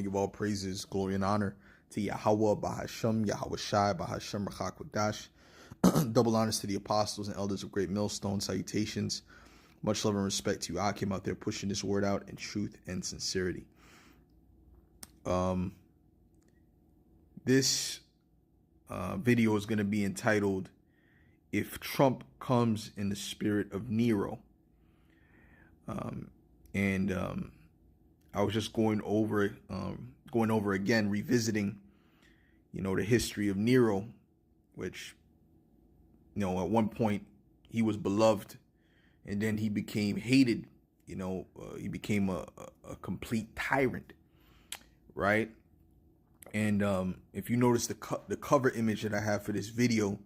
give all praises, glory, and honor to Yahweh, Bahashem, Yahweh Shai, Bahashem, Rachakwadash. Double honors to the apostles and elders of Great Millstone. Salutations. Much love and respect to you. I came out there pushing this word out in truth and sincerity. This video is going to be entitled, If Trump Comes in the Spirit of Nero. I was just going over again, revisiting, the history of Nero, which, at one point he was beloved and then he became hated. He became a complete tyrant, right? And if you notice the cover image that I have for this video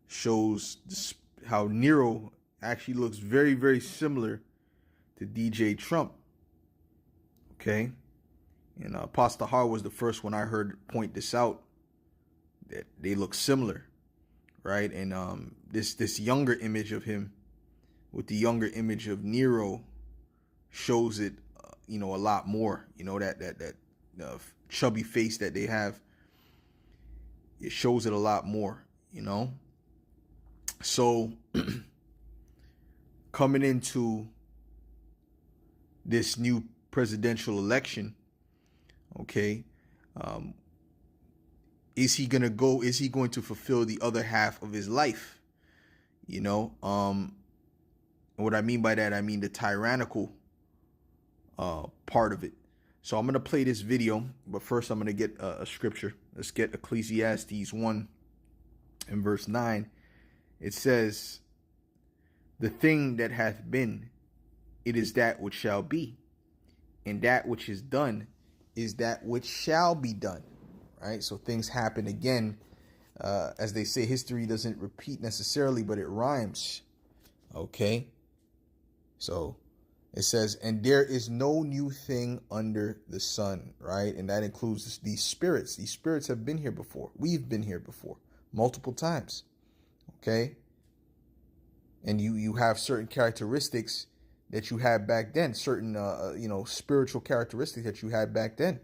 shows how Nero actually looks very, very similar to DJ Trump. Okay, and Pastor Har was the first one I heard point this out, that they look similar, right? And this younger image of him with the younger image of Nero shows it, a lot more. That chubby face that they have, it shows it a lot more. So coming into this new presidential election, okay, is he going to fulfill the other half of his life? And what I mean by that, I mean the tyrannical part of it. So I'm going to play this video, but first I'm going to get a scripture. Let's get Ecclesiastes 1 and verse 9. It says, "The thing that hath been, it is that which shall be. And that which is done is that which shall be done." Right? So things happen again. As they say, history doesn't repeat necessarily, but it rhymes. Okay? So it says, "And there is no new thing under the sun," right? And that includes these spirits. These spirits have been here before. We've been here before multiple times. Okay? And you have certain characteristics that you had back then, certain, spiritual characteristics that you had back then.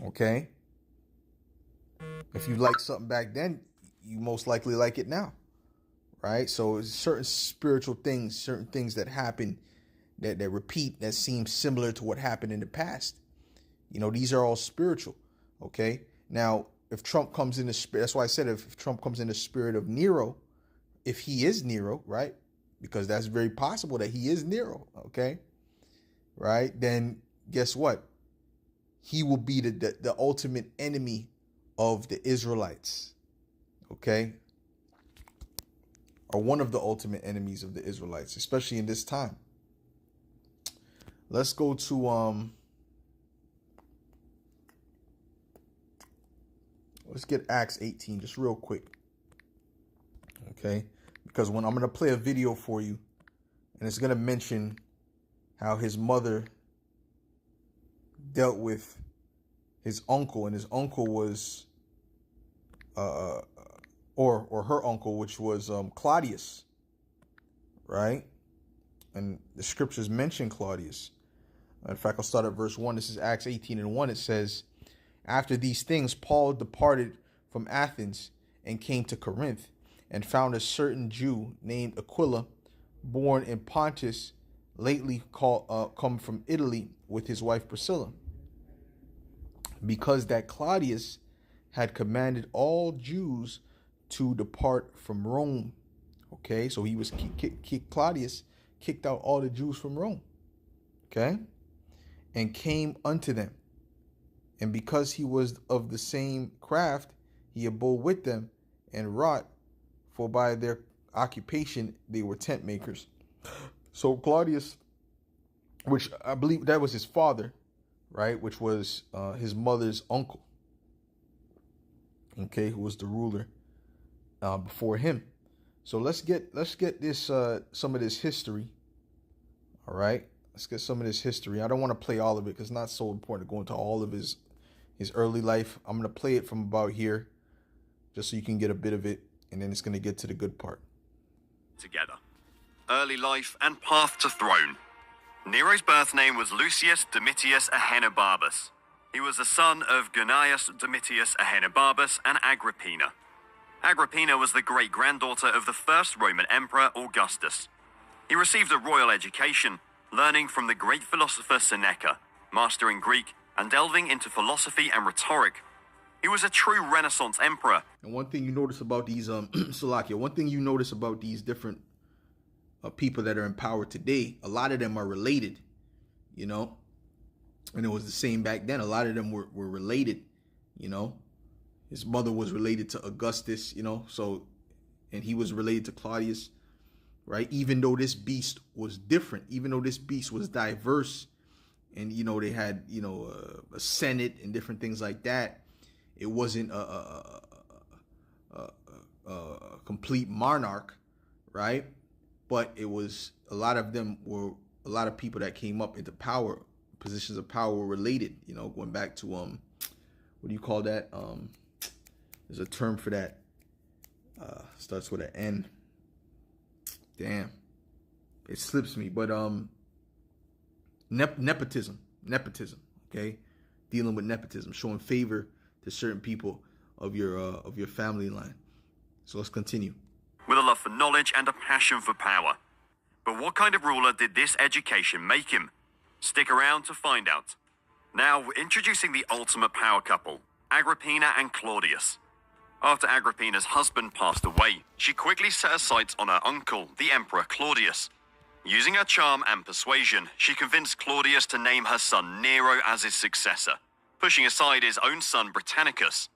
Okay? If you liked something back then, you most likely like it now, right? So it's certain spiritual things, certain things that happen that repeat, that seem similar to what happened in the past. These are all spiritual, okay? Now, if Trump comes in the spirit, that's why I said if Trump comes in the spirit of Nero, if he is Nero, right? Because that's very possible that he is Nero, okay? Right? Then guess what? He will be the ultimate enemy of the Israelites, okay? Or one of the ultimate enemies of the Israelites, especially in this time. Let's go to, let's get Acts 18 just real quick, okay? Because when I'm going to play a video for you, and it's going to mention how his mother dealt with his uncle, and his uncle was, or her uncle, which was Claudius, right? And the scriptures mention Claudius. In fact, I'll start at verse 1. This is Acts 18 and 1. It says, "After these things, Paul departed from Athens and came to Corinth, and found a certain Jew named Aquila, born in Pontus, lately come from Italy, with his wife Priscilla, because that Claudius had commanded all Jews to depart from Rome." Okay, so he was Claudius kicked out all the Jews from Rome. Okay, "and came unto them. And because he was of the same craft, he abode with them and wrought, for by their occupation they were tent makers." So Claudius, which I believe that was his father, right, which was his mother's uncle, okay, who was the ruler before him. So let's get this some of this history. All right, let's get some of this history. I don't want to play all of it because it's not so important to go into all of his early life. I'm going to play it from about here just so you can get a bit of it, and then it's going to get to the good part. Together. Early life and path to throne. Nero's birth name was Lucius Domitius Ahenobarbus. He was the son of Gnaeus Domitius Ahenobarbus and Agrippina. Agrippina was the great-granddaughter of the first Roman emperor Augustus. He received a royal education, learning from the great philosopher Seneca, mastering Greek, and delving into philosophy and rhetoric. He was a true Renaissance emperor. And one thing you notice about these, Salakia, one thing you notice about these different people that are in power today, a lot of them are related, you know? And it was the same back then. A lot of them were related, you know? His mother was related to Augustus, you know? So, and he was related to Claudius, right? Even though this beast was different, even though this beast was diverse, and, you know, they had, you know, a senate and different things like that, it wasn't a complete monarch, right? But it was, a lot of them were, a lot of people that came up into power, positions of power, were related, you know, going back to, what do you call that? There's a term for that. Starts with an N. Damn. It slips me, but, nepotism, okay? Dealing with nepotism, showing favor to certain people of your family line. So let's continue. With a love for knowledge and a passion for power. But what kind of ruler did this education make him? Stick around to find out. Now, introducing the ultimate power couple, Agrippina and Claudius. After Agrippina's husband passed away, she quickly set her sights on her uncle, the Emperor Claudius. Using her charm and persuasion, she convinced Claudius to name her son Nero as his successor, pushing aside his own son Britannicus.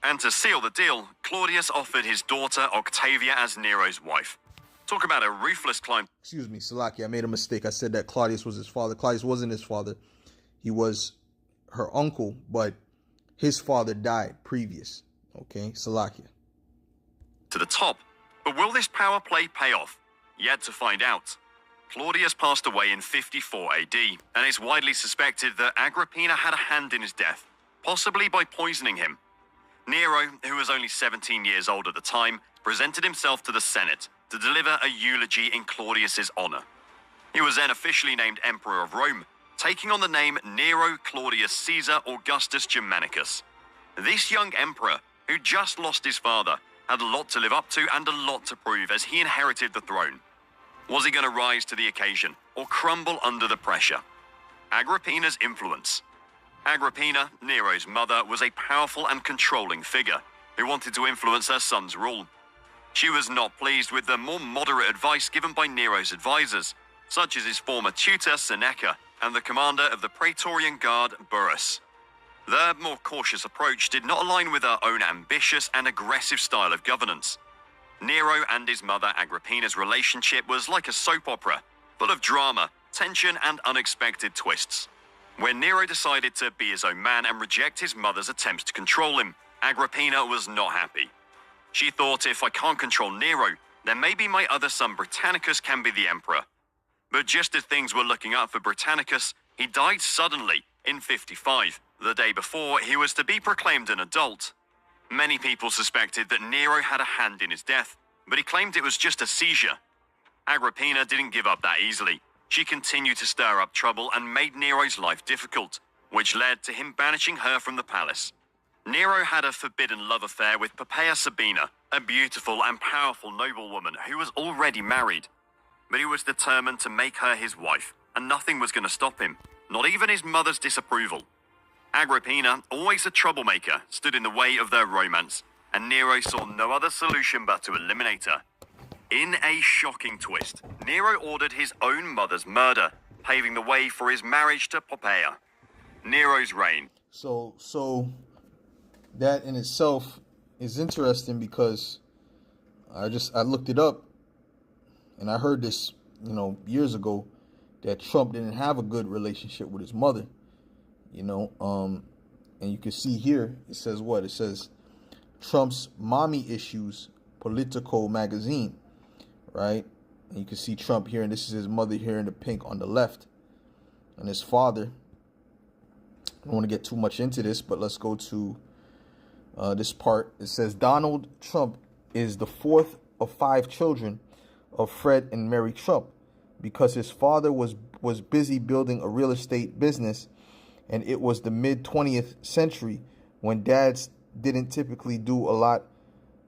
And to seal the deal, Claudius offered his daughter Octavia as Nero's wife. Talk about a ruthless climb. Excuse me, Salaki, I made a mistake. I said that Claudius was his father. Claudius wasn't his father. He was her uncle, but his father died previous. Okay, Salakia. To the top. But will this power play pay off? Yet to find out. Claudius passed away in 54 AD, and it's widely suspected that Agrippina had a hand in his death, possibly by poisoning him. Nero, who was only 17 years old at the time, presented himself to the Senate to deliver a eulogy in Claudius's honor. He was then officially named Emperor of Rome, taking on the name Nero Claudius Caesar Augustus Germanicus. This young emperor, who just lost his father, had a lot to live up to and a lot to prove as he inherited the throne. Was he going to rise to the occasion or crumble under the pressure? Agrippina's influence. Agrippina, Nero's mother, was a powerful and controlling figure who wanted to influence her son's rule. She was not pleased with the more moderate advice given by Nero's advisors, such as his former tutor Seneca and the commander of the Praetorian Guard Burrus. Their more cautious approach did not align with her own ambitious and aggressive style of governance. Nero and his mother Agrippina's relationship was like a soap opera, full of drama, tension, and unexpected twists. When Nero decided to be his own man and reject his mother's attempts to control him, Agrippina was not happy. She thought, if I can't control Nero, then maybe my other son Britannicus can be the emperor. But just as things were looking up for Britannicus, he died suddenly in 55, the day before he was to be proclaimed an adult. Many people suspected that Nero had a hand in his death, but he claimed it was just a seizure. Agrippina didn't give up that easily. She continued to stir up trouble and made Nero's life difficult, which led to him banishing her from the palace. Nero had a forbidden love affair with Poppaea Sabina, a beautiful and powerful noblewoman who was already married. But he was determined to make her his wife, and nothing was going to stop him, not even his mother's disapproval. Agrippina, always a troublemaker, stood in the way of their romance, and Nero saw no other solution but to eliminate her. In a shocking twist, Nero ordered his own mother's murder, paving the way for his marriage to Poppaea. Nero's reign. So that in itself is interesting because I looked it up and I heard this, years ago, that Trump didn't have a good relationship with his mother, and you can see here, it says what? It says Trump's mommy issues, Politico magazine, right? And you can see Trump here, and this is his mother here in the pink on the left, and his father. I don't want to get too much into this, but let's go to this part. It says Donald Trump is the fourth of 5 children of Fred and Mary Trump because his father was busy building a real estate business and it was the mid 20th century when dads didn't typically do a lot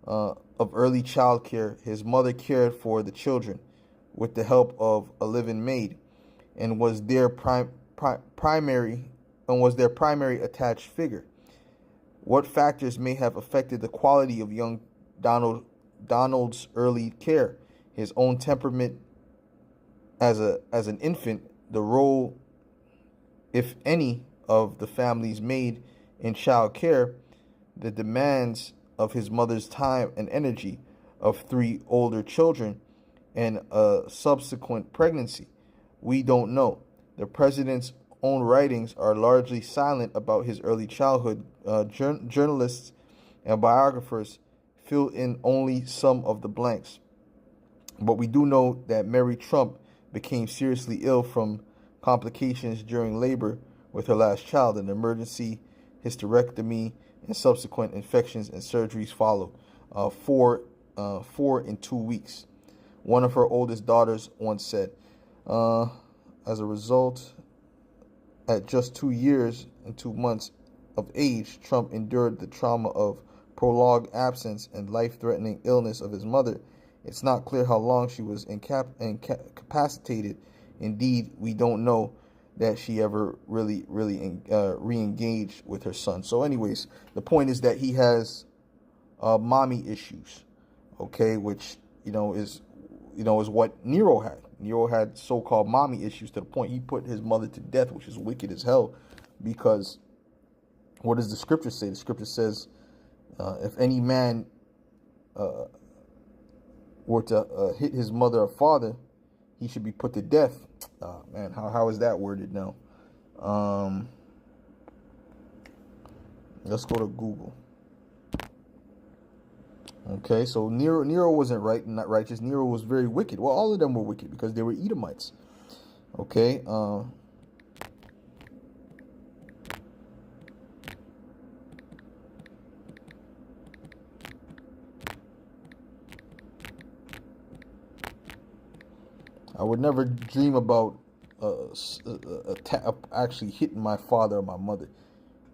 of early child care. His mother cared for the children with the help of a living maid, and was their primary attached figure. What factors may have affected the quality of young Donald's early care? His own temperament as an infant, the role, if any, of the family's maid in child care, the demands of his mother's time and energy, of 3 older children, and a subsequent pregnancy. We don't know. The president's own writings are largely silent about his early childhood. Journalists and biographers fill in only some of the blanks. But we do know that Mary Trump became seriously ill from complications during labor with her last child. An emergency hysterectomy and subsequent infections and surgeries followed, 4 in 2 weeks. One of her oldest daughters once said, as a result, at just 2 years and 2 months of age, Trump endured the trauma of prolonged absence and life-threatening illness of his mother. It's not clear how long she was incapacitated. Indeed, we don't know that she ever really re-engaged with her son. So anyways, the point is that he has mommy issues, okay, which, is what Nero had. Nero had so-called mommy issues to the point he put his mother to death, which is wicked as hell, because what does the scripture say? The scripture says, if any man were to hit his mother or father, he should be put to death. Man, how is that worded now? Let's go to Google. Okay, so Nero wasn't right and not righteous. Nero was very wicked. Well, all of them were wicked because they were Edomites. Okay. I would never dream about actually hitting my father or my mother.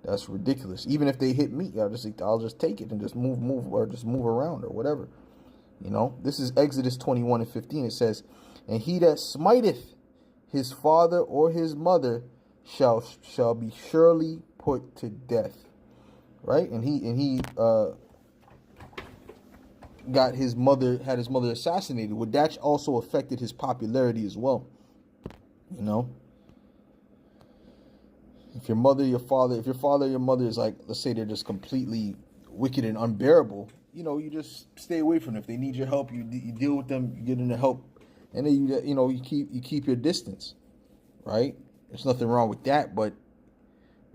That's ridiculous. Even if they hit me, I'll just take it and just move around or whatever. This is Exodus 21:15. It says, "And he that smiteth his father or his mother shall be surely put to death." Right? And he had his mother assassinated. Well, that also affected his popularity as well. If your father or your mother is like, let's say they're just completely wicked and unbearable, you just stay away from them. If they need your help, you deal with them, you get them the help, and then you keep your distance, right? There's nothing wrong with that, but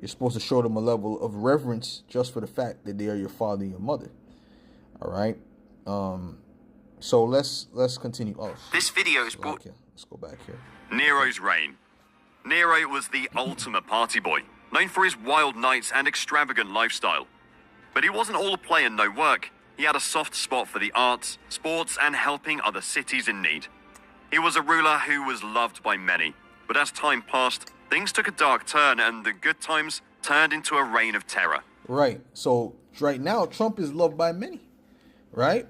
you're supposed to show them a level of reverence just for the fact that they are your father and your mother. All right. So let's continue. Oh, this video is brought. Let's go back here. Nero's reign. Nero was the ultimate party boy, known for his wild nights and extravagant lifestyle. But he wasn't all play and no work. He had a soft spot for the arts, sports, and helping other cities in need. He was a ruler who was loved by many. But as time passed, things took a dark turn, and the good times turned into a reign of terror. Right. So right now, Trump is loved by many. Right?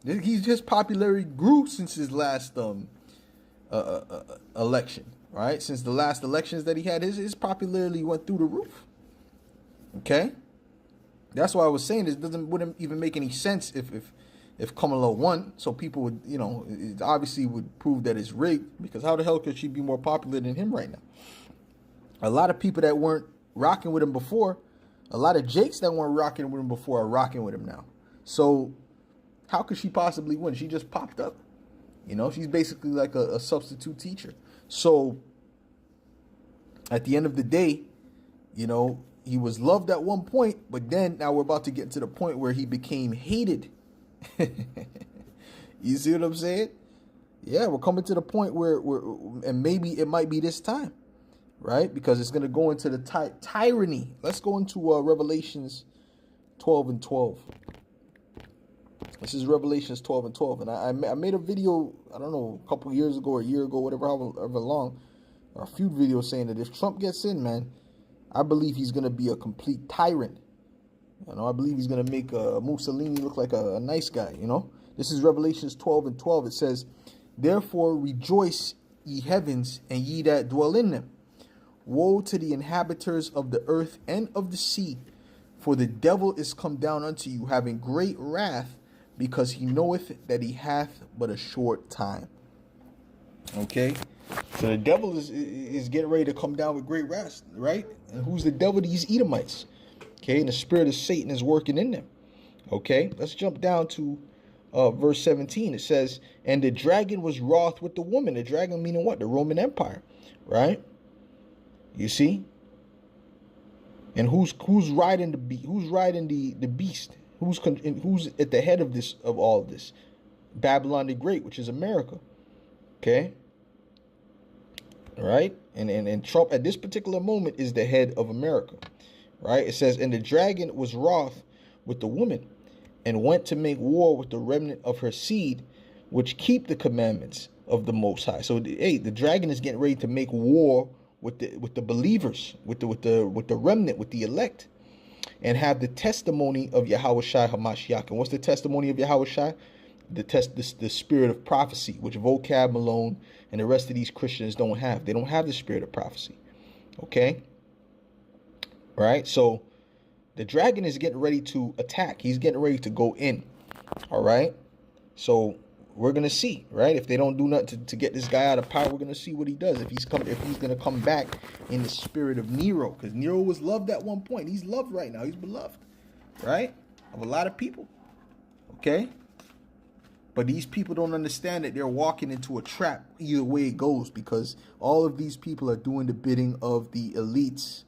His popularity grew since his last election. Right? Since the last elections that he had, his popularity went through the roof. Okay? That's why I was saying this wouldn't even make any sense if Kamala won. So people would, it obviously would prove that it's rigged, because how the hell could she be more popular than him right now? A lot of people that weren't rocking with him before, a lot of Jakes that weren't rocking with him before are rocking with him now. So how could she possibly win? She just popped up. She's basically like a substitute teacher. So at the end of the day, he was loved at one point, but then now we're about to get to the point where he became hated. You see what I'm saying? Yeah, we're coming to the point where and maybe it might be this time, right? Because it's going to go into the tyranny. Let's go into Revelations 12:12. This is Revelations 12:12, and I made a video, I don't know, a couple years ago or a year ago, whatever, however long, or a few videos saying that if Trump gets in, man, I believe he's going to be a complete tyrant. You know, I believe he's going to make Mussolini look like a nice guy, you know. This is Revelations 12:12. It says, therefore rejoice, ye heavens, and ye that dwell in them. Woe to the inhabitants of the earth and of the sea, for the devil is come down unto you, having great wrath, because he knoweth that he hath but a short time. Okay? So the devil is getting ready to come down with great wrath, right? And who's the devil? These Edomites. Okay? And the spirit of Satan is working in them. Okay? Let's jump down to verse 17. It says, and the dragon was wroth with the woman. The dragon meaning what? The Roman Empire. Right? You see? And who's riding the beast? Who's riding the beast? Who's at the head of all of this? Babylon the Great, which is America. Okay? All right? And Trump at this particular moment is the head of America. Right? It says, and the dragon was wroth with the woman, and went to make war with the remnant of her seed, which keep the commandments of the Most High. So, hey, the dragon is getting ready to make war with the believers, with the remnant, with the elect, and have the testimony of Yahushua Hamashiach. And what's the testimony of Yahushua? The spirit of prophecy, which Vocab Malone and the rest of these Christians don't have. They don't have the spirit of prophecy. Okay? Right? So the dragon is getting ready to attack. He's getting ready to go in. All right? So we're gonna see, right? If they don't do nothing to get this guy out of power, we're gonna see what he does. If he's gonna come back in the spirit of Nero, because Nero was loved at one point. He's loved right now. He's beloved, right? Of a lot of people. Okay? But these people don't understand that they're walking into a trap either way it goes, because all of these people are doing the bidding of the elites.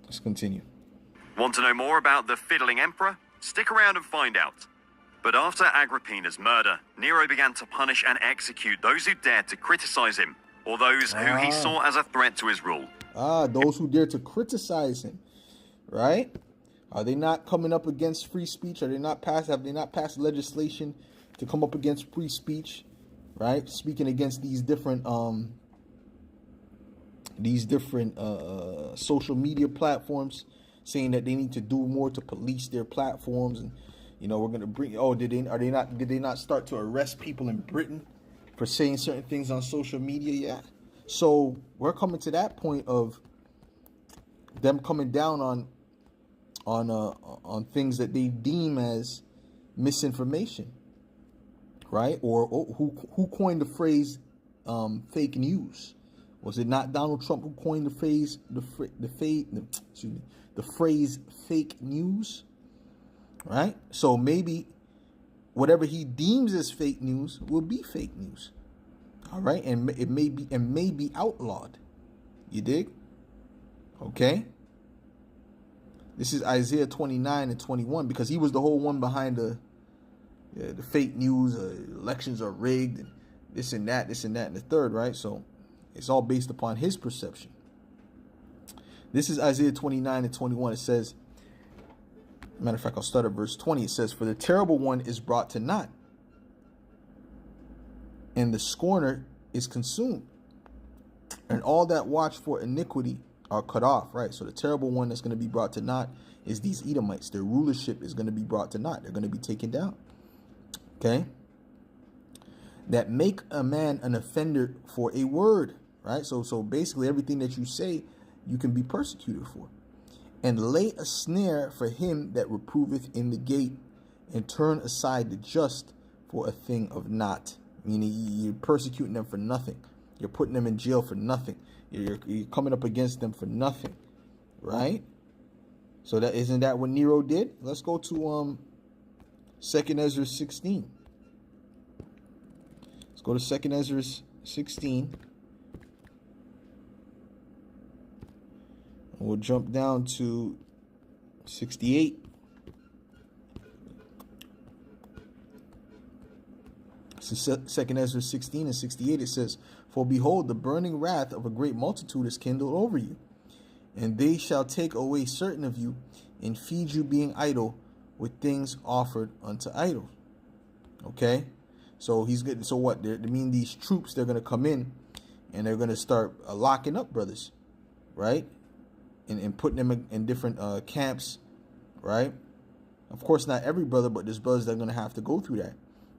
Let's continue. Want to know more about the fiddling emperor? Stick around and find out. But after Agrippina's murder, Nero began to punish and execute those who dared to criticize him, or those who he saw as a threat to his rule. Those who dare to criticize him, right? Are they not coming up against free speech? Have they not passed legislation to come up against free speech, right? Speaking against these different social media platforms, saying that they need to do more to police their platforms, and we're gonna bring. Did they not start to arrest people in Britain for saying certain things on social media? Yeah. So we're coming to that point of them coming down on things that they deem as misinformation, right? Or who coined the phrase fake news? Was it not Donald Trump who coined the phrase the phrase fake news? Right? So maybe whatever he deems as fake news will be fake news. All right? And it may be outlawed. You dig? Okay? This is Isaiah 29:21, because he was the whole one behind the fake news, elections are rigged, and this and that, and the third, right? So it's all based upon his perception. This is Isaiah 29:21. It says, matter of fact, I'll start at verse 20. It says, for the terrible one is brought to naught, and the scorner is consumed, and all that watch for iniquity are cut off, right? So the terrible one that's going to be brought to naught is these Edomites. Their rulership is going to be brought to naught. They're going to be taken down. Okay? That make a man an offender for a word, right? So basically everything that you say, you can be persecuted for. And lay a snare for him that reproveth in the gate, and turn aside the just for a thing of naught. Meaning you're persecuting them for nothing. You're putting them in jail for nothing. You're coming up against them for nothing, right? So that isn't that what Nero did? Let's go to 2nd Ezra 16. Let's go to 2nd Ezra 16. We'll jump down to 68. So 2nd Ezra 16 and 68, it says, for behold, the burning wrath of a great multitude is kindled over you, and they shall take away certain of you, and feed you being idle with things offered unto idols. Okay? So he's good. So what? I mean, these troops, they're going to come in, and they're going to start locking up brothers, right? And putting them in different camps, right? Of course, not every brother, but there's brothers that are going to have to go through that.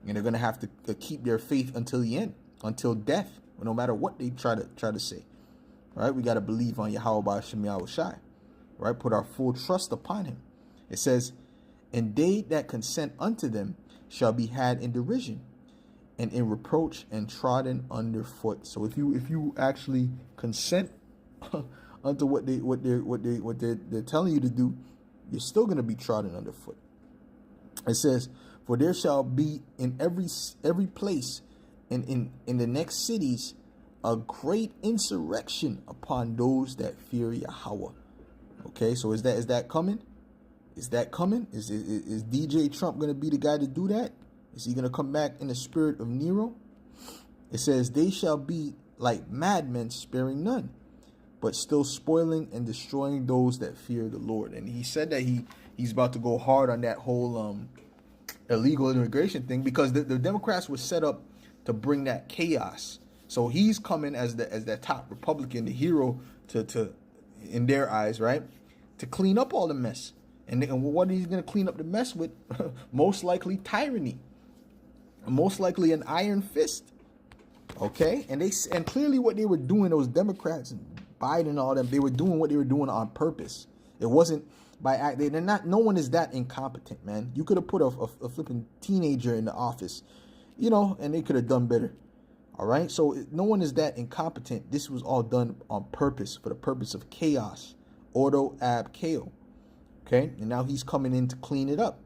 And they're going to have to keep their faith until the end, until death, no matter what they try to say, right? We got to believe on Yahweh Shem Yahweh Shai, right? Put our full trust upon him. It says, and they that consent unto them shall be had in derision, and in reproach and trodden underfoot. So if you actually consent unto what they're telling you to do, you're still going to be trodden underfoot. It says, for there shall be in every place and in the next cities a great insurrection upon those that fear Yahweh. Okay, so is that coming? Is that coming? Is DJ Trump going to be the guy to do that? Is he going to come back in the spirit of Nero? It says, they shall be like madmen, sparing none, but still spoiling and destroying those that fear the Lord. And he said that he's about to go hard on that whole illegal immigration thing, because the Democrats were set up to bring that chaos. So he's coming as that top Republican, the hero to in their eyes, right? To clean up all the mess. And what is he going to clean up the mess with? Most likely tyranny. Most likely an iron fist. Okay? And clearly what they were doing, those Democrats and Biden and all them, they were doing what they were doing on purpose. It wasn't by act. They're not. No one is that incompetent, man. You could have put a flipping teenager in the office, and they could have done better. All right? So no one is that incompetent. This was all done on purpose, for the purpose of chaos. Ordo ab chaos. Okay? And now he's coming in to clean it up.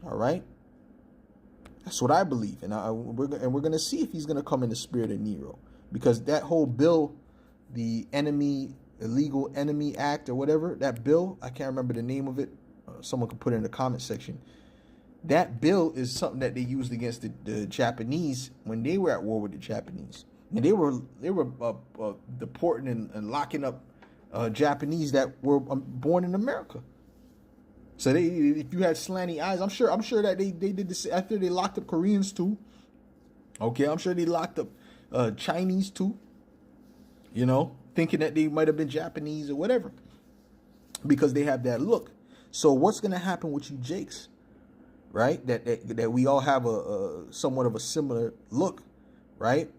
All right? That's what I believe. And we're going to see if he's going to come in the spirit of Nero. Because that whole bill, the Illegal Enemy Act or whatever, that bill, I can't remember the name of it. Someone could put it in the comment section. That bill is something that they used against the Japanese when they were at war with the Japanese. And they were deporting and locking up Japanese that were born in America. So if you had slanty eyes, I'm sure that they did this after they locked up Koreans too. Okay, I'm sure they locked up Chinese too. Thinking that they might have been Japanese or whatever, because they have that look. So what's going to happen with you Jakes, right? That we all have a somewhat of a similar look, right?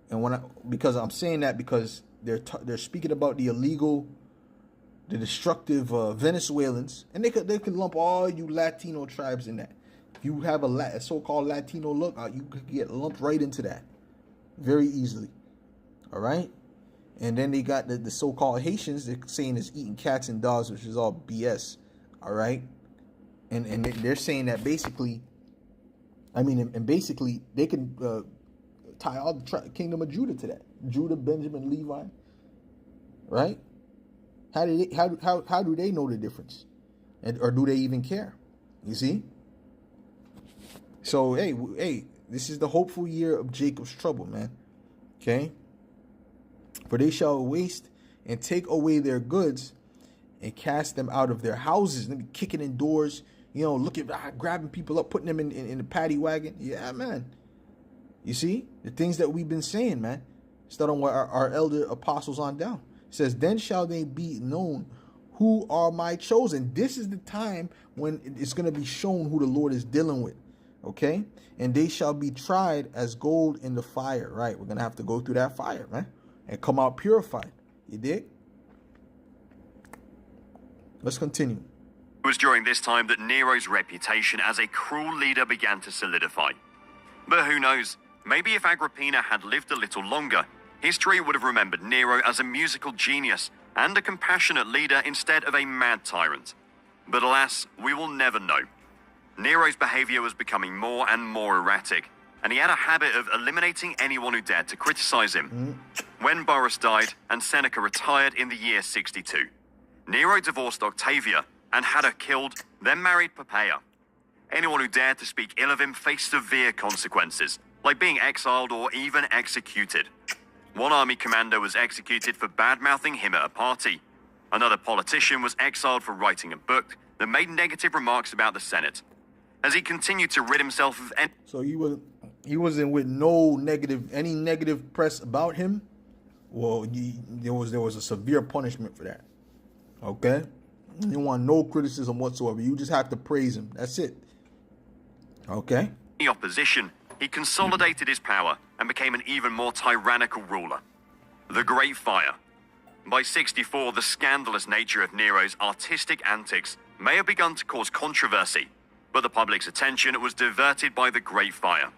And because I'm saying that because they're speaking about the destructive Venezuelans, and they could lump all you Latino tribes in that. If you have a so-called Latino look, you could get lumped right into that very easily. All right. And then they got the so-called Haitians. They're saying it's eating cats and dogs, which is all BS. All right. And they're saying that basically, basically they can tie all the kingdom of Judah to that. Judah, Benjamin, Levi. Right. How do they know the difference? Or do they even care? You see? So, hey, this is the hopeful year of Jacob's trouble, man. Okay? For they shall waste and take away their goods and cast them out of their houses. They be kicking in doors, grabbing people up, putting them in the paddy wagon. Yeah, man. You see? The things that we've been saying, man. Start on our elder apostles on down. It says, then shall they be known who are my chosen. This is the time when it's going to be shown who the Lord is dealing with. Okay? And they shall be tried as gold in the fire. Right? We're going to have to go through that fire, man. And come out purified. You dig? Let's continue. It was during this time that Nero's reputation as a cruel leader began to solidify. But who knows? Maybe if Agrippina had lived a little longer, history would have remembered Nero as a musical genius and a compassionate leader instead of a mad tyrant. But alas, we will never know. Nero's behavior was becoming more and more erratic, and he had a habit of eliminating anyone who dared to criticize him. When Burrus died and Seneca retired in the year 62, Nero divorced Octavia and had her killed, then married Poppaea. Anyone who dared to speak ill of him faced severe consequences, like being exiled or even executed. One army commander was executed for bad-mouthing him at a party. Another politician was exiled for writing a book that made negative remarks about the Senate. As he continued to rid himself of... So he was He wasn't with any negative press about him. Well, there was a severe punishment for that. Okay? You don't want no criticism whatsoever. You just have to praise him. That's it. Okay? The opposition, he consolidated his power and became an even more tyrannical ruler. The Great Fire. By 64, the scandalous nature of Nero's artistic antics may have begun to cause controversy, but the public's attention was diverted by the Great Fire.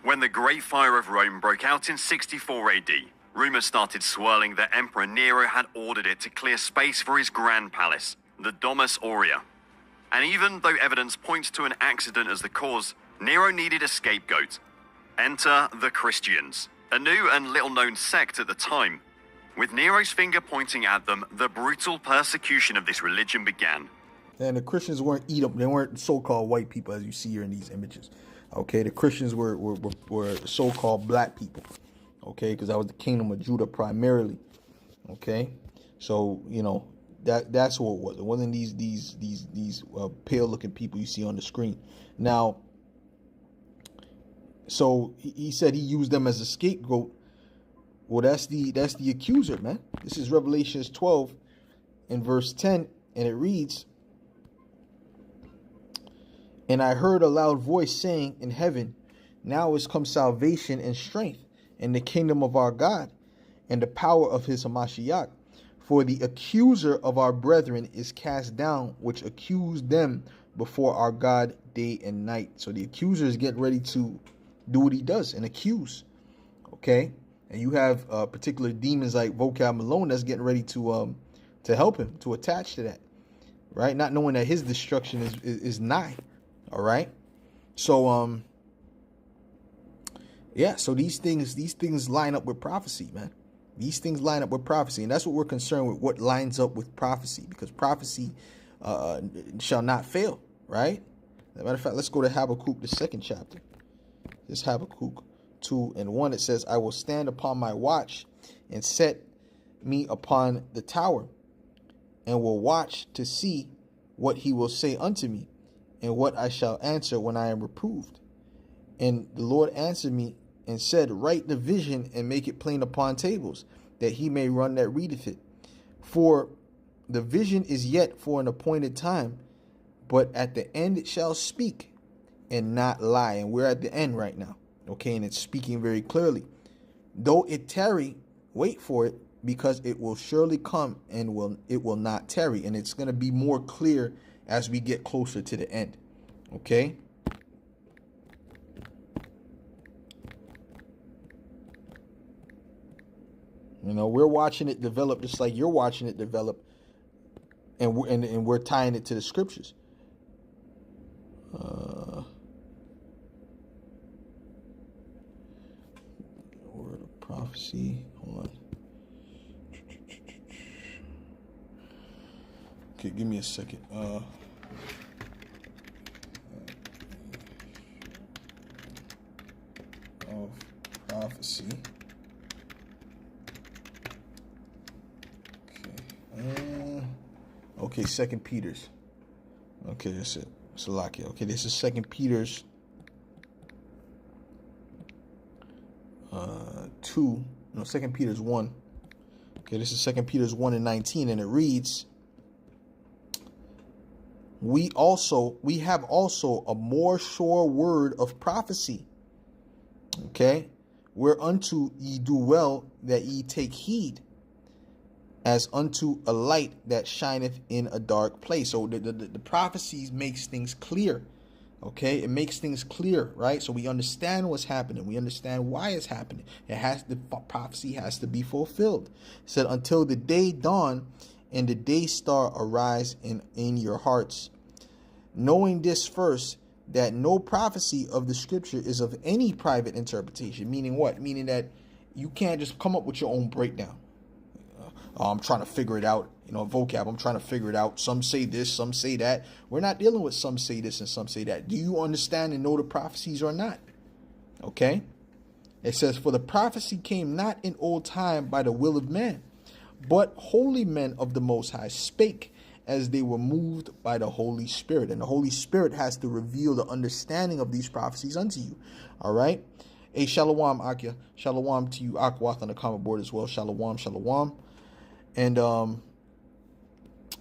When the Great Fire of Rome broke out in 64 AD, rumors started swirling that Emperor Nero had ordered it to clear space for his grand palace, the Domus Aurea. And even though evidence points to an accident as the cause, Nero needed a scapegoat. Enter the Christians, a new and little-known sect at the time. With Nero's finger pointing at them, the brutal persecution of this religion began. And the Christians weren't they weren't so-called white people as you see here in these images. Okay, the Christians were so-called black people. Okay, because that was the kingdom of Judah primarily. Okay, so that's what it was. It wasn't these pale-looking people you see on the screen. Now, so he said he used them as a scapegoat. Well, that's the accuser, man. This is Revelations 12 and verse 10, and it reads, "And I heard a loud voice saying in heaven, now is come salvation and strength, and the kingdom of our God, and the power of his Hamashiach. For the accuser of our brethren is cast down, which accused them before our God day and night." So the accuser is getting ready to do what he does and accuse. Okay? And you have particular demons like Vocab Malone that's getting ready to help him, to attach to that. Right? Not knowing that his destruction is nigh. All right? So yeah, so these things line up with prophecy, man. These things line up with prophecy, and that's what we're concerned with, what lines up with prophecy, because prophecy shall not fail, right? As a matter of fact, let's go to Habakkuk, the 2nd chapter. This Habakkuk 2 and 1, it says, "I will stand upon my watch and set me upon the tower, and will watch to see what he will say unto me, and what I shall answer when I am reproved. And the Lord answered me and said, write the vision and make it plain upon tables, that he may run that readeth it. For the vision is yet for an appointed time, but at the end it shall speak and not lie." And we're at the end right now. Okay, and it's speaking very clearly. "Though it tarry, wait for it, because it will surely come, and it will not tarry." And it's going to be more clear as we get closer to the end. Okay? We're watching it develop just like you're watching it develop, and we're tying it to the scriptures. Word of prophecy. Hold on. Okay, give me a second. Of prophecy. Okay, 2nd Peter's. Okay, that's it. Salakia. Okay, this is 2nd Peter's 2. No, 2nd Peter's 1. Okay, this is 2nd Peter's 1 and 19, and it reads, we have also a more sure word of prophecy. Okay, whereunto ye do well that ye take heed, as unto a light that shineth in a dark place. So the prophecies makes things clear. Okay, it makes things clear, right? So we understand what's happening. We understand why it's happening. The prophecy has to be fulfilled. It said, until the day dawn and the day star arise in your hearts, knowing this first, that no prophecy of the scripture is of any private interpretation. Meaning what? Meaning that you can't just come up with your own breakdown. I'm trying to figure it out. Vocab, I'm trying to figure it out. Some say this, some say that. We're not dealing with some say this and some say that. Do you understand and know the prophecies or not? Okay. It says, for the prophecy came not in old time by the will of man, but holy men of the Most High spake as they were moved by the Holy Spirit. And the Holy Spirit has to reveal the understanding of these prophecies unto you. All right. Hey, Shalom, Akia. Shalom to you, Akwath, on the comment board as well. Shalom, shalom. And,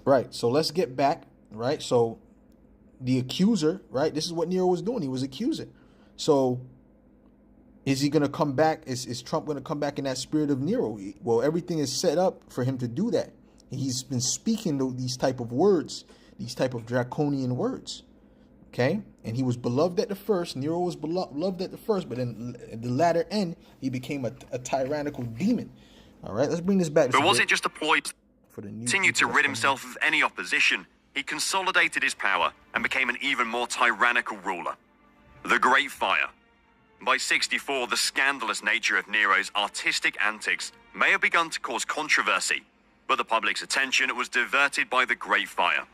right. So let's get back. Right. So the accuser, right. This is what Nero was doing. He was accusing. So is he going to come back? Is Trump going to come back in that spirit of Nero? Well, everything is set up for him to do that. He's been speaking these type of words, these type of draconian words. Okay. And he was beloved at the first. Nero was beloved at the first, but then at the latter end, he became a tyrannical demon. All right. Let's bring this back. But was it just a ploy to continue to rid himself of any opposition? He consolidated his power and became an even more tyrannical ruler. The Great Fire. By 64, the scandalous nature of Nero's artistic antics may have begun to cause controversy, but the public's attention was diverted by the Great Fire.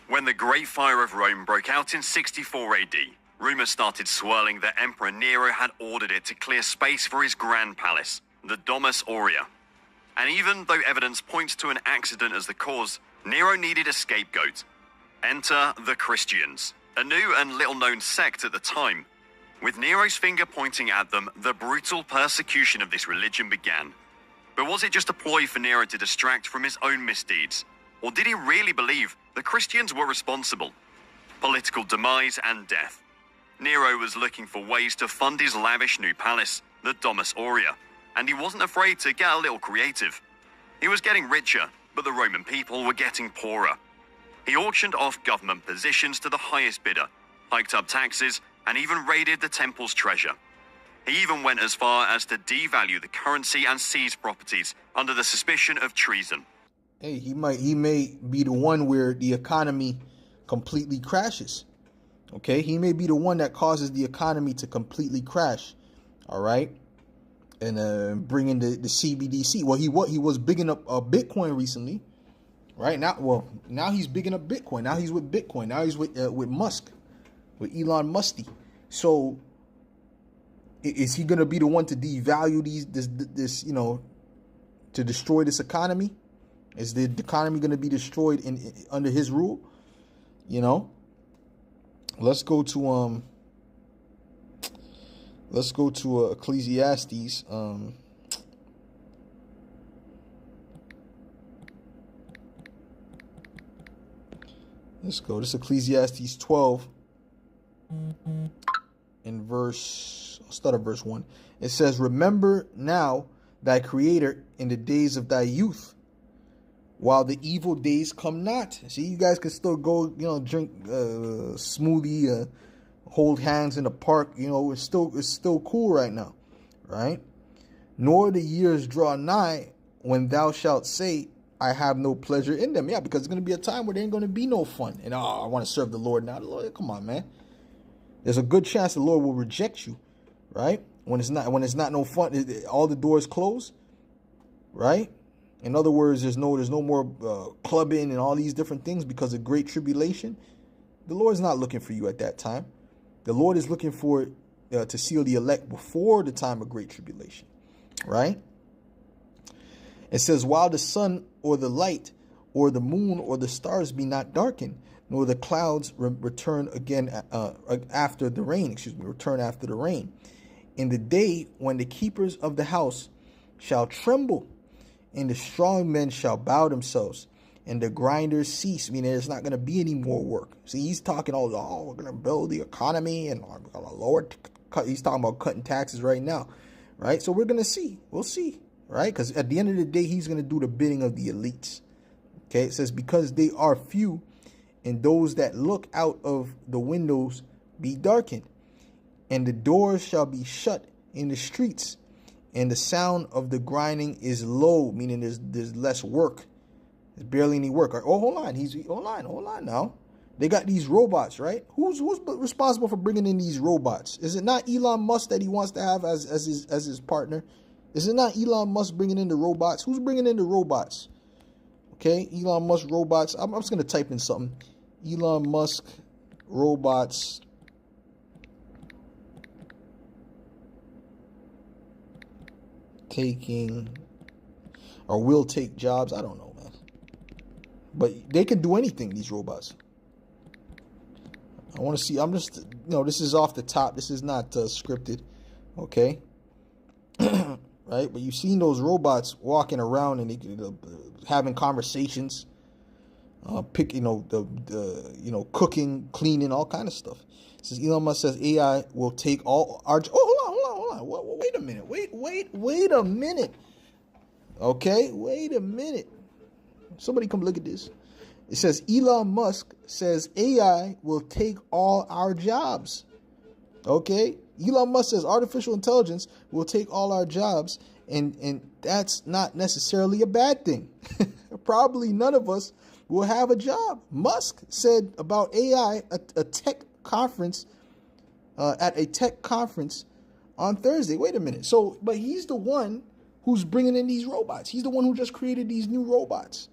When the Great Fire of Rome broke out in 64 AD, rumors started swirling that Emperor Nero had ordered it to clear space for his grand palace, the Domus Aurea. And even though evidence points to an accident as the cause, Nero needed a scapegoat. Enter the Christians, a new and little-known sect at the time. With Nero's finger pointing at them, the brutal persecution of this religion began. But was it just a ploy for Nero to distract from his own misdeeds? Or did he really believe the Christians were responsible? Political demise and death. Nero was looking for ways to fund his lavish new palace, the Domus Aurea, and he wasn't afraid to get a little creative. He was getting richer, but the Roman people were getting poorer. He auctioned off government positions to the highest bidder, hiked up taxes, and even raided the temple's treasure. He even went as far as to devalue the currency and seize properties under the suspicion of treason. Hey, he may be the one where the economy completely crashes. Okay, he may be the one that causes the economy to completely crash. All right, and bring in the CBDC. Well, he was bigging up Bitcoin recently, right? Now he's bigging up Bitcoin. Now he's with Bitcoin. Now he's with Musk, with Elon Musty. So is he going to be the one to devalue this to destroy this economy? Is the economy going to be destroyed under his rule? Let's go to Ecclesiastes. Let's go. This is Ecclesiastes 12 in I'll start at verse 1. It says, "Remember now thy Creator in the days of thy youth, while the evil days come not." See, you guys can still go, drink smoothie, hold hands in the park. It's still cool right now, right? "Nor the years draw nigh when thou shalt say, I have no pleasure in them." Yeah, because it's going to be a time where there ain't going to be no fun. And I want to serve the Lord now. The Lord, come on, man. There's a good chance the Lord will reject you, right? When it's not no fun, all the doors close, right? In other words, there's no more clubbing and all these different things because of great tribulation. The Lord's not looking for you at that time. The Lord is looking for to seal the elect before the time of great tribulation, right? It says, "While the sun or the light or the moon or the stars be not darkened, nor the clouds return again after the rain." Return after the rain. "In the day when the keepers of the house shall tremble, and the strong men shall bow themselves, and the grinders cease," meaning there's not going to be any more work. See, he's talking we're going to build the economy and we're going to lower. He's talking about cutting taxes right now, right? So we're going to see. We'll see, right? Because at the end of the day, he's going to do the bidding of the elites. Okay, it says, "Because they are few, and those that look out of the windows be darkened, and the doors shall be shut in the streets, and the sound of the grinding is low," meaning there's less work. There's barely any work. Oh, hold on now. They got these robots, right? Who's responsible for bringing in these robots? Is it not Elon Musk that he wants to have as his partner? Is it not Elon Musk bringing in the robots? Who's bringing in the robots? Okay, Elon Musk robots. I'm just going to type in something. Elon Musk robots taking or will take jobs. I don't know, man. But they can do anything, these robots. I want to see. I'm just, this is off the top. This is not scripted. Okay. Right? But you've seen those robots walking around and they, having conversations, cooking, cleaning, all kind of stuff. It says Elon Musk says AI will take all our. Oh, hold on. Wait a minute. Wait a minute. Okay, wait a minute. Somebody come look at this. It says Elon Musk says AI will take all our jobs. Okay? Elon Musk says artificial intelligence will take all our jobs, and that's not necessarily a bad thing. Probably none of us will have a job. Musk said about AI at a tech conference on Thursday. Wait a minute. So, but he's the one who's bringing in these robots. He's the one who just created these new robots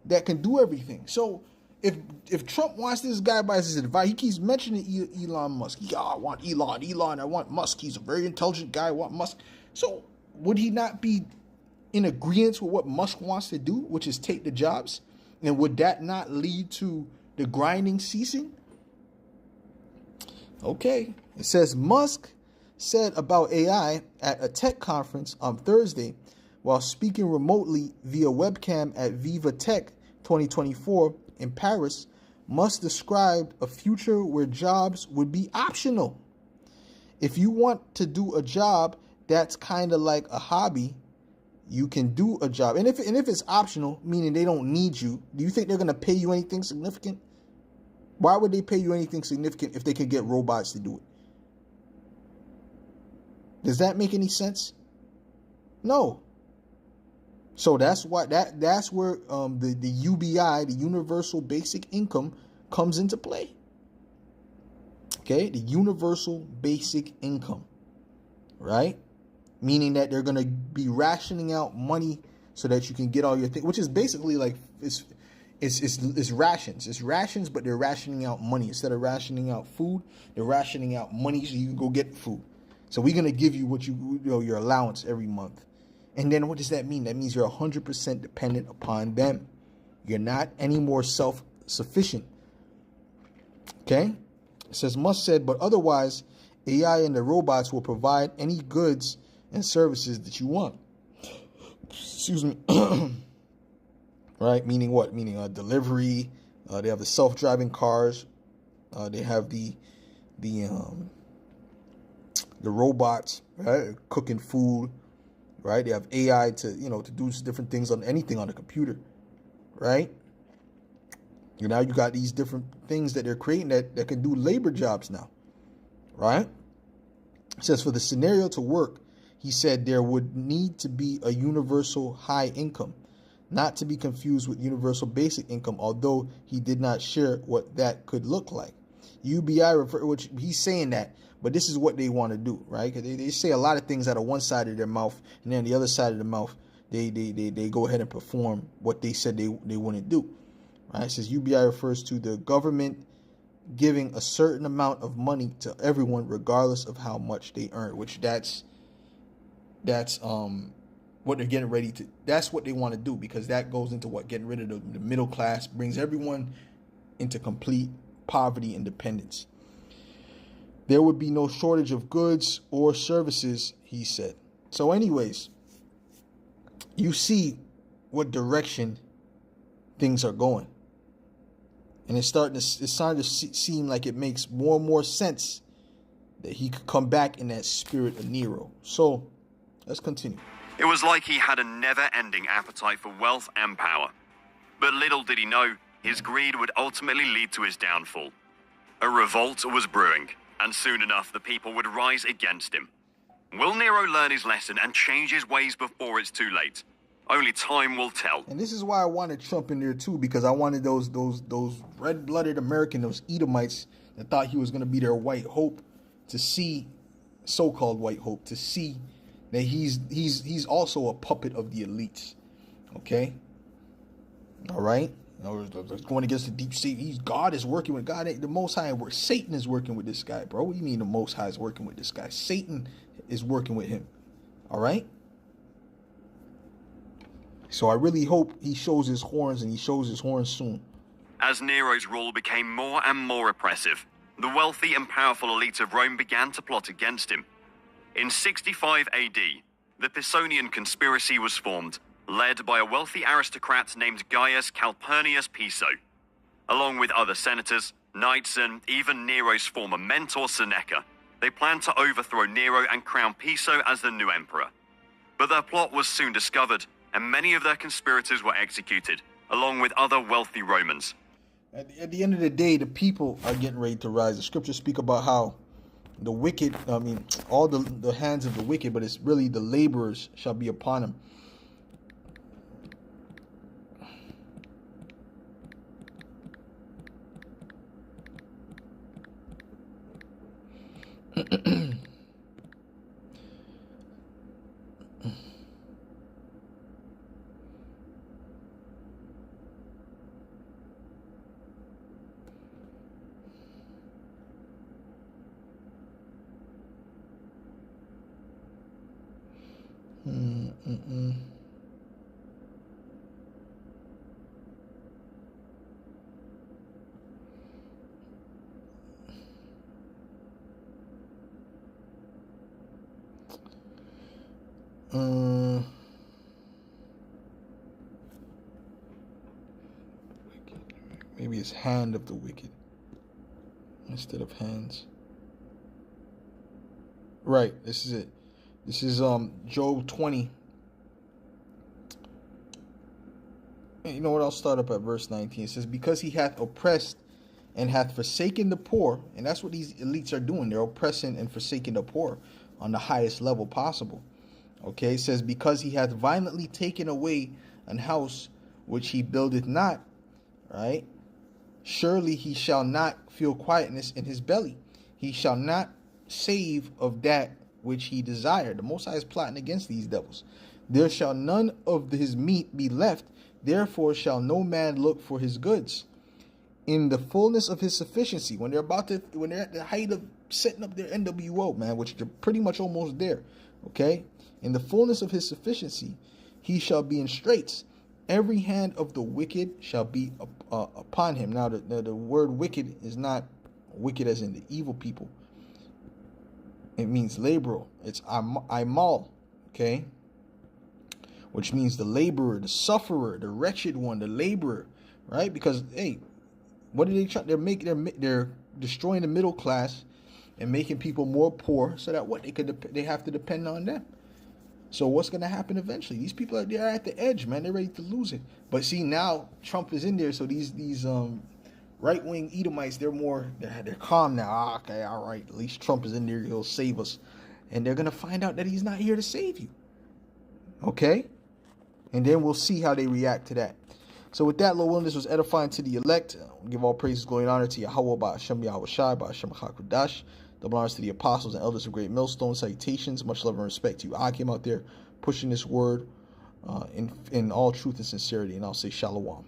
that can do everything. So if Trump wants this guy by his advice, he keeps mentioning Elon Musk. Yeah, I want Elon, I want Musk. He's a very intelligent guy. I want Musk. So would he not be in agreement with what Musk wants to do, which is take the jobs? And would that not lead to the grinding ceasing? Okay. It says Musk said about AI at a tech conference on Thursday while speaking remotely via webcam at Viva Tech 2024 in Paris. Musk described a future where jobs would be optional. If you want to do a job that's kind of like a hobby, you can do a job. And if it's optional, meaning they don't need you, do you think they're going to pay you anything significant? Why would they pay you anything significant if they could get robots to do it? Does that make any sense? No. So that's why that's where the UBI, the Universal Basic Income, comes into play. Okay, the Universal Basic Income, right? Meaning that they're gonna be rationing out money so that you can get all your things, which is basically like it's rations. It's rations, but they're rationing out money instead of rationing out food. They're rationing out money so you can go get food. So we're gonna give you what your allowance every month. And then what does that mean? That means you're 100% dependent upon them. You're not any more self-sufficient. Okay? It says Musk said, but otherwise, AI and the robots will provide any goods and services that you want. Excuse me. Right? Meaning what? Meaning delivery. They have the self-driving cars. They have the robots, right? Cooking food. Right? They have AI to do different things on anything on the computer. Right? And now you got these different things that they're creating that can do labor jobs now. Right? It says for the scenario to work, he said there would need to be a universal high income, not to be confused with universal basic income, although he did not share what that could look like. UBI, which he's saying that, but this is what they want to do, right? Because they say a lot of things out of one side of their mouth, and then the other side of the mouth, they go ahead and perform what they said they wouldn't do. Right? It says UBI refers to the government giving a certain amount of money to everyone, regardless of how much they earn. Which that's what they're getting ready to. That's what they want to do, because that goes into what, getting rid of the middle class, brings everyone into complete poverty and dependence. There would be no shortage of goods or services, he said. So anyways, you see what direction things are going. And it's starting to seem like it makes more and more sense that he could come back in that spirit of Nero. So let's continue. It was like he had a never-ending appetite for wealth and power. But little did he know, his greed would ultimately lead to his downfall. A revolt was brewing, and soon enough the people would rise against him. Will Nero learn his lesson and change his ways before it's too late? Only time will tell. And this is why I wanted Trump in there too, because I wanted those red-blooded American, those Edomites that thought he was going to be their white hope, to see, so-called white hope, to see that he's also a puppet of the elites. Okay? All right? Going against the deep state. God is working with God. The Most High. Satan is working with this guy, bro. What do you mean the Most High is working with this guy? Satan is working with him. All right? So I really hope he shows his horns, and he shows his horns soon. As Nero's rule became more and more oppressive, the wealthy and powerful elite of Rome began to plot against him. In 65 AD, the Pisonian conspiracy was formed, led by a wealthy aristocrat named Gaius Calpurnius Piso. Along with other senators, knights, and even Nero's former mentor Seneca, they planned to overthrow Nero and crown Piso as the new emperor. But their plot was soon discovered, and many of their conspirators were executed, along with other wealthy Romans. At the end of the day, the people are getting ready to rise. The scriptures speak about how the wicked, all the hands of the wicked, but it's really the laborers shall be upon them. Maybe it's hand of the wicked instead of hands. Right, this is it. This is Job 20. You know what? I'll start up at verse 19. It says, because he hath oppressed and hath forsaken the poor, and that's what these elites are doing. They're oppressing and forsaking the poor on the highest level possible. Okay, it says, because he hath violently taken away an house which he buildeth not, right? Surely he shall not feel quietness in his belly. He shall not save of that which he desired. The Most High is plotting against these devils. There shall none of his meat be left, therefore shall no man look for his goods. In the fullness of his sufficiency, when they're at the height of setting up their NWO, man, which they're pretty much almost there, okay? In the fullness of his sufficiency, he shall be in straits. Every hand of the wicked shall be upon him. Now, the word wicked is not wicked as in the evil people. It means laborer. It's imal, okay? Which means the laborer, the sufferer, the wretched one, the laborer, right? Because, hey, what are they trying? They're destroying the middle class and making people more poor, so that they have to depend on them. So what's going to happen eventually? These people they're at the edge, man. They're ready to lose it. But see, now Trump is in there, so these right-wing Edomites, they're calm now. Okay, all right. At least Trump is in there. He'll save us. And they're going to find out that he's not here to save you. Okay? And then we'll see how they react to that. So with that, Lord willing, this was edifying to the elect. Give all praises, glory, and honor to Yahweh, by Hashem Yahweh Shai, by Hashem HaKadosh. Double honors to the apostles and elders of Great Millstone. Salutations. Much love and respect to you. I came out there pushing this word in all truth and sincerity. And I'll say shalom.